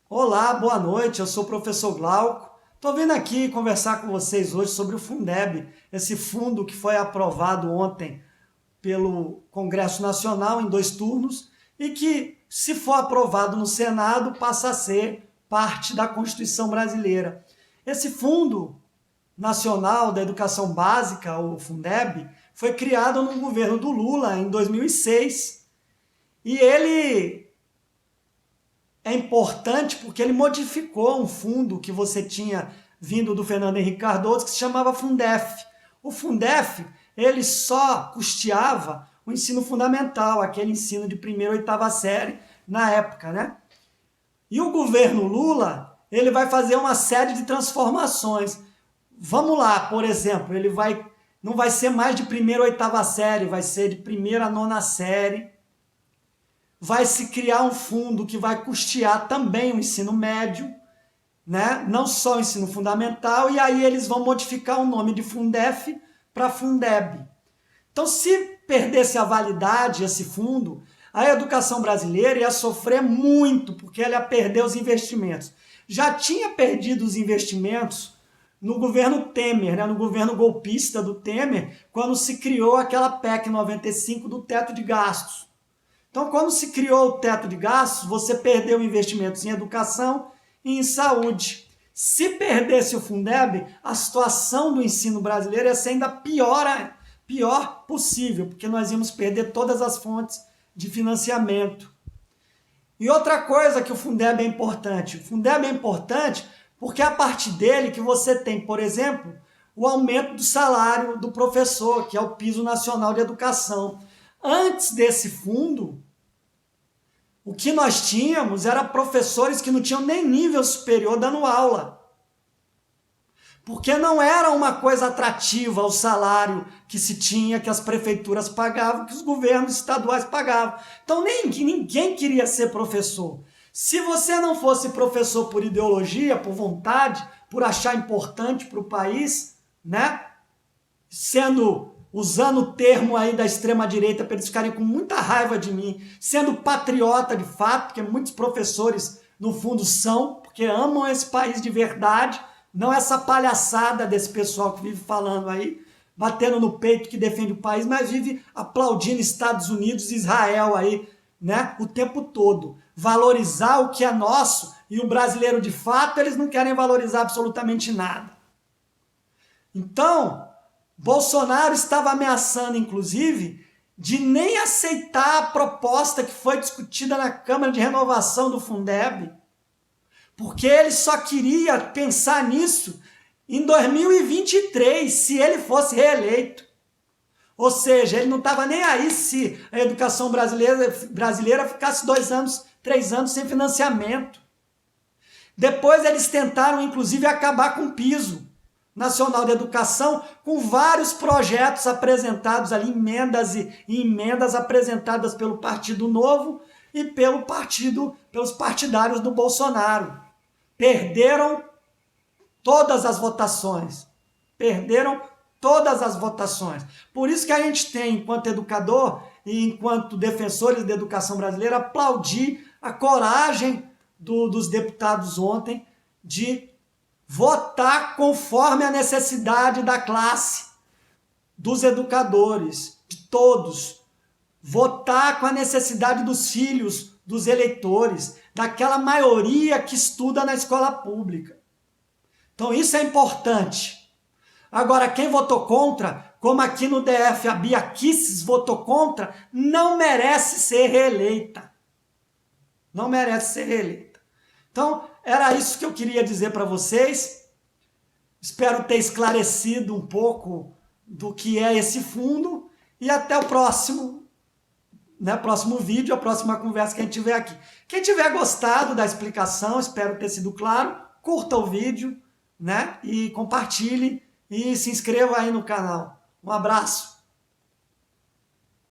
Olá, boa noite, eu sou o professor Glauco. Estou vindo aqui conversar com vocês hoje sobre o Fundeb, esse fundo que foi aprovado ontem pelo Congresso Nacional em 2 turnos e que, se for aprovado no Senado, passa a ser parte da Constituição brasileira. Esse Fundo Nacional da Educação Básica, o Fundeb, foi criado no governo do Lula em 2006 e ele é importante porque ele modificou um fundo que você tinha vindo do Fernando Henrique Cardoso, que se chamava Fundef. O Fundef, ele só custeava o ensino fundamental, aquele ensino de primeira ou oitava série na época, né? E o governo Lula, ele vai fazer uma série de transformações. Vamos lá, por exemplo, não vai ser mais de primeira ou oitava série, vai ser de primeira a nona série. Vai se criar um fundo que vai custear também o ensino médio, né? Não só o ensino fundamental, e aí eles vão modificar o nome de Fundef para Fundeb. Então, se perdesse a validade esse fundo, a educação brasileira ia sofrer muito, porque ela ia perder os investimentos. Já tinha perdido os investimentos no governo Temer, né? No governo golpista do Temer, quando se criou aquela PEC 95 do teto de gastos. Então, quando se criou o teto de gastos, você perdeu investimentos em educação e em saúde. Se perdesse o Fundeb, a situação do ensino brasileiro ia ser ainda pior possível, porque nós íamos perder todas as fontes de financiamento. E outra coisa que o Fundeb é importante. O Fundeb é importante porque é a partir dele que você tem, por exemplo, o aumento do salário do professor, que é o Piso Nacional de Educação. Antes desse fundo, o que nós tínhamos era professores que não tinham nem nível superior dando aula. Porque não era uma coisa atrativa o salário que se tinha, que as prefeituras pagavam, que os governos estaduais pagavam. Então ninguém queria ser professor. Se você não fosse professor por ideologia, por vontade, por achar importante para o país, né? Usando o termo aí da extrema-direita para eles ficarem com muita raiva de mim, sendo patriota de fato, porque muitos professores, no fundo, são, porque amam esse país de verdade, não essa palhaçada desse pessoal que vive falando aí, batendo no peito que defende o país, mas vive aplaudindo Estados Unidos e Israel aí, né, o tempo todo. Valorizar o que é nosso e o brasileiro de fato, eles não querem valorizar absolutamente nada. Então, Bolsonaro estava ameaçando, inclusive, de nem aceitar a proposta que foi discutida na Câmara de Renovação do Fundeb, porque ele só queria pensar nisso em 2023, se ele fosse reeleito. Ou seja, ele não estava nem aí se a educação brasileira ficasse 2 anos, 3 anos sem financiamento. Depois eles tentaram, inclusive, acabar com o Piso Nacional de Educação, com vários projetos apresentados ali, emendas apresentadas pelo Partido Novo e pelos partidários do Bolsonaro. Perderam todas as votações. Por isso que a gente tem, enquanto educador e enquanto defensores da educação brasileira, aplaudir a coragem dos deputados ontem de votar conforme a necessidade da classe, dos educadores, de todos. Votar com a necessidade dos filhos, dos eleitores, daquela maioria que estuda na escola pública. Então isso é importante. Agora, quem votou contra, como aqui no DF a Bia Kicis votou contra, não merece ser reeleita. Não merece ser reeleita. Então, era isso que eu queria dizer para vocês. Espero ter esclarecido um pouco do que é esse fundo e até o próximo vídeo, a próxima conversa que a gente tiver aqui. Quem tiver gostado da explicação, espero ter sido claro, curta o vídeo, né? E compartilhe e se inscreva aí no canal. Um abraço.